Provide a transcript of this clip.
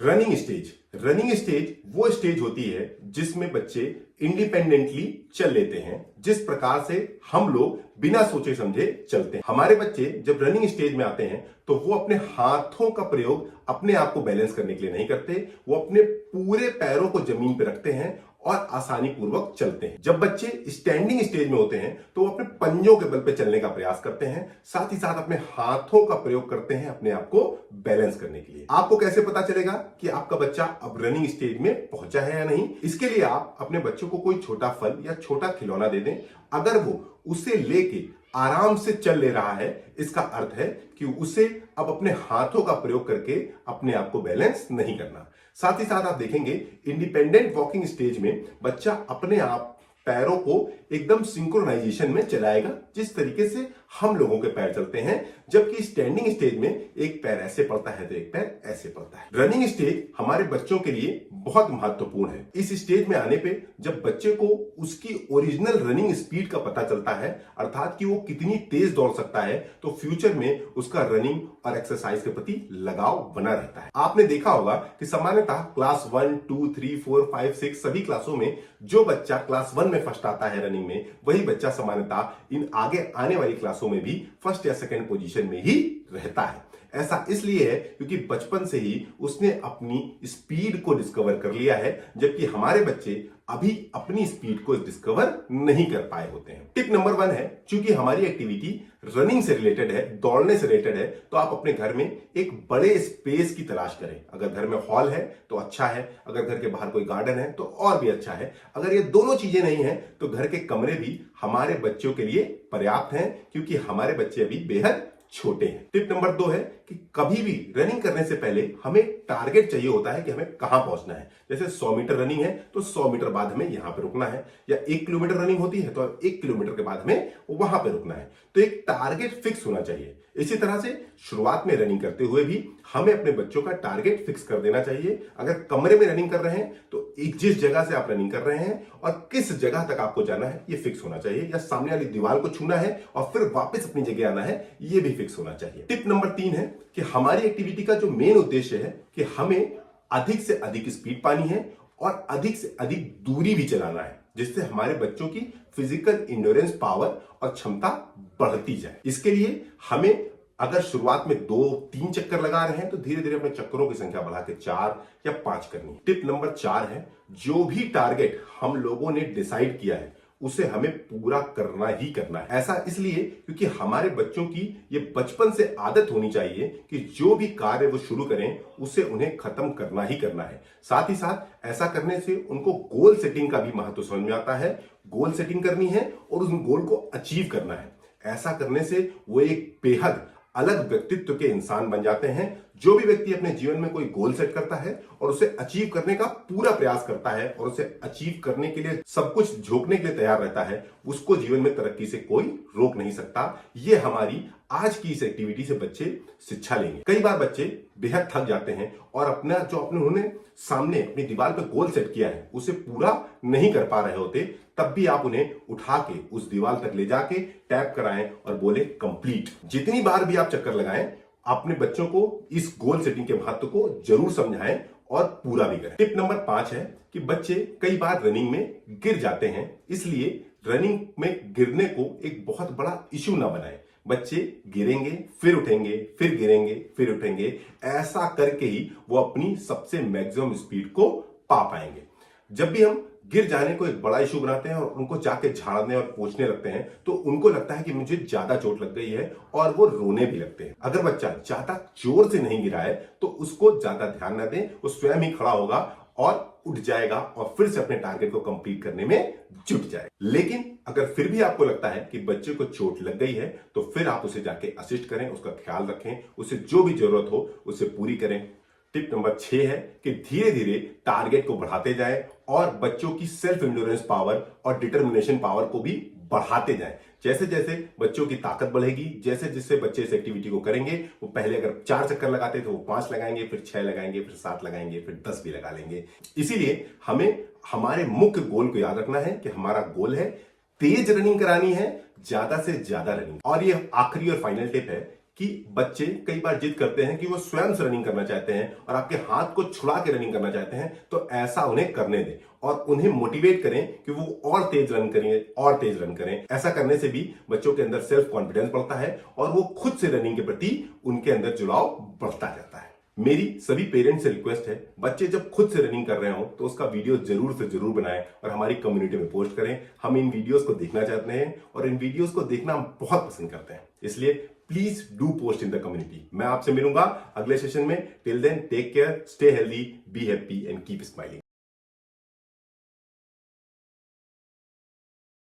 Running stage वो stage होती है जिसमें बच्चे इंडिपेंडेंटली चल लेते हैं, जिस प्रकार से हम लोग बिना सोचे समझे चलते हैं। हमारे बच्चे जब रनिंग स्टेज में आते हैं तो वो अपने हाथों का प्रयोग अपने आप को बैलेंस करने के लिए नहीं करते, वो अपने पूरे पैरों को जमीन पर रखते हैं और आसानी पूर्वक चलते हैं। जब बच्चे स्टैंडिंग स्टेज में होते हैं तो वो अपने पंजों के बल पर चलने का प्रयास करते हैं, साथ ही साथ अपने हाथों का प्रयोग करते हैं अपने आप को बैलेंस करने के लिए। आपको कैसे पता चलेगा कि आपका बच्चा अब रनिंग स्टेज में पहुंचा है या नहीं? इसके लिए आप अपने बच्चों को कोई छोटा फल या छोटा खिलौना दे दें। अगर वो उसे लेके आराम से चल ले रहा है, इसका अर्थ है कि उसे अब अपने हाथों का प्रयोग करके अपने आप को बैलेंस नहीं करना। साथ ही साथ आप देखेंगे इंडिपेंडेंट वॉकिंग स्टेज में बच्चा अपने आप पैरों को एकदम सिंक्रोनाइजेशन में चलाएगा, जिस तरीके से हम लोगों के पैर चलते हैं। जबकि स्टैंडिंग स्टेज में एक पैर ऐसे पड़ता है तो एक पैर ऐसे पड़ता है। रनिंग स्टेज हमारे बच्चों के लिए बहुत महत्वपूर्ण है। इस स्टेज में आने पे जब बच्चे को उसकी ओरिजिनल रनिंग स्पीड का पता चलता है, अर्थात कि वो कितनी तेज दौड़ सकता है, तो फ्यूचर में उसका रनिंग और एक्सरसाइज के प्रति लगाव बना रहता है। आपने देखा होगा कि सामान्यतः क्लास 1, 2, 3, 4, 5, 6 सभी क्लासों में जो बच्चा क्लास 1 में फर्स्ट आता है रनिंग में, वही बच्चा सामान्यतः इन आगे आने वाली क्लासों में भी फर्स्ट या सेकंड पोजीशन में ही रहता है। ऐसा इसलिए है क्योंकि बचपन से ही उसने अपनी स्पीड को डिस्कवर कर लिया है, जबकि हमारे बच्चे अभी अपनी स्पीड को डिस्कवर नहीं कर पाए होते हैं। टिप नंबर 1 है, चूंकि हमारी एक्टिविटी रनिंग से रिलेटेड है, दौड़ने से रिलेटेड है, तो आप अपने घर में एक बड़े स्पेस की तलाश करें। अगर घर में हॉल है तो अच्छा है, अगर घर के बाहर कोई गार्डन है तो और भी अच्छा है। अगर ये दोनों चीजें नहीं है तो घर के कमरे भी हमारे बच्चों के लिए पर्याप्त हैं, क्योंकि हमारे बच्चे अभी बेहद छोटे हैं। टिप नंबर 2 है कि कभी भी रनिंग करने से पहले हमें टारगेट चाहिए होता है कि हमें कहां पहुंचना है। जैसे 100 मीटर रनिंग है तो 100 मीटर बाद हमें यहां पे रुकना है, या 1 किलोमीटर रनिंग होती है तो 1 किलोमीटर के बाद हमें वहां पे रुकना है। तो एक टारगेट फिक्स होना चाहिए। इसी तरह से शुरुआत में रनिंग करते हुए भी हमें अपने बच्चों का टारगेट फिक्स कर देना चाहिए। अगर कमरे में रनिंग कर रहे हैं तो जिस जगह से आप रनिंग कर रहे हैं और किस जगह तक आपको जाना है ये फिक्स होना चाहिए, या सामने वाली दीवार को छूना है और फिर वापस अपनी जगह आना है, ये भी फिक्स होना चाहिए। टिप नंबर 3 है कि हमारी एक्टिविटी का जो मेन उद्देश्य है कि हमें अधिक से अधिक स्पीड पानी है और अधिक से अधिक दूरी भी चलाना है, जिससे हमारे बच्चों की फिजिकल इंड्योरेंस पावर और क्षमता बढ़ती जाए। इसके लिए हमें अगर शुरुआत में 2-3 चक्कर लगा रहे हैं तो धीरे धीरे अपने चक्करों की संख्या बढ़ा के 4 या 5 करनी है। टिप नंबर 4 है, जो भी टारगेट हम लोगों ने डिसाइड किया है उसे हमें पूरा करना ही करना है। ऐसा इसलिए क्योंकि हमारे बच्चों की ये बचपन से आदत होनी चाहिए कि जो भी कार्य वो शुरू करें उसे उन्हें खत्म करना ही करना है। साथ ही साथ ऐसा करने से उनको गोल सेटिंग का भी महत्व समझ में आता है। गोल सेटिंग करनी है और उस गोल को अचीव करना है। ऐसा करने से वो एक बेहद अलग व्यक्तित्व के इंसान बन जाते हैं। जो भी व्यक्ति अपने जीवन में कोई गोल सेट करता है और उसे अचीव करने का पूरा प्रयास करता है और उसे अचीव करने के लिए सब कुछ झोंकने के लिए तैयार रहता है, उसको जीवन में तरक्की से कोई रोक नहीं सकता। ये हमारी आज की इस एक्टिविटी से बच्चे शिक्षा लेंगे। कई बार बच्चे बेहद थक जाते हैं और अपना जो उन्होंने सामने अपनी दीवार पर गोल सेट किया है उसे पूरा नहीं कर पा रहे होते, तब भी आप उन्हें उठा के उस दीवार तक ले जाके टैप कराएं और बोले कंप्लीट। जितनी बार भी आप चक्कर लगाएं, अपने बच्चों को इस गोल सेटिंग के महत्व को जरूर समझाएं और पूरा भी करें। टिप नंबर 5 है कि बच्चे कई बार रनिंग में गिर जाते हैं, इसलिए रनिंग में गिरने को एक बहुत बड़ा इश्यू ना बनाएं। बच्चे गिरेंगे, फिर उठेंगे, फिर गिरेंगे, फिर उठेंगे। ऐसा करके ही वो अपनी सबसे मैक्सिमम स्पीड को पा पाएंगे। जब भी हम गिर जाने को एक बड़ा इशू बनाते हैं और उनको जाके झाड़ने और पोंछने लगते हैं तो उनको लगता है कि मुझे ज्यादा चोट लग गई है और वो रोने भी लगते हैं। अगर बच्चा ज्यादा जोर से नहीं गिरा है तो उसको ज्यादा ध्यान न दें, वो स्वयं ही खड़ा होगा और उठ जाएगा और फिर से अपने टारगेट को कंप्लीट करने में जुट जाए। लेकिन अगर फिर भी आपको लगता है कि बच्चे को चोट लग गई है तो फिर आप उसे जाके असिस्ट करें, उसका ख्याल रखें, उसे जो भी जरूरत हो उसे पूरी करें। टिप नंबर 6 है कि धीरे धीरे टारगेट को बढ़ाते जाएं और बच्चों की सेल्फ इंड्योरेंस पावर और डिटर्मिनेशन पावर को भी बढ़ाते जाएं। जैसे जैसे बच्चों की ताकत बढ़ेगी, जैसे जैसे बच्चे इस एक्टिविटी को करेंगे, वो पहले अगर 4 चक्कर लगाते तो वो 5 लगाएंगे, फिर 6 लगाएंगे, फिर 7 लगाएंगे, फिर 10 भी लगा लेंगे। इसीलिए हमें हमारे मुख्य गोल को याद रखना है कि हमारा गोल है तेज रनिंग करानी है, ज्यादा से ज्यादा रनिंग। और ये आखिरी और फाइनल टिप है कि बच्चे कई बार जिद करते हैं कि वो स्वयं से रनिंग करना चाहते हैं और आपके हाथ को छुड़ा के रनिंग करना चाहते हैं, तो ऐसा उन्हें करने दें और उन्हें मोटिवेट करें कि वो और तेज रन करें और तेज रन करें। ऐसा करने से भी बच्चों के अंदर सेल्फ कॉन्फिडेंस बढ़ता है और वो खुद से रनिंग के प्रति उनके अंदर जुड़ाव बढ़ता जाता है। मेरी सभी पेरेंट्स से रिक्वेस्ट है, बच्चे जब खुद से रनिंग कर रहे हो तो उसका वीडियो जरूर से जरूर बनाएं और हमारी कम्युनिटी में पोस्ट करें। हम इन वीडियोस को देखना चाहते हैं और इन वीडियोस को देखना हम बहुत पसंद करते हैं, इसलिए please do post in the community. मैं आपसे मिलूंगा अगले सेशन में। Till then take care, stay healthy, be happy and keep smiling.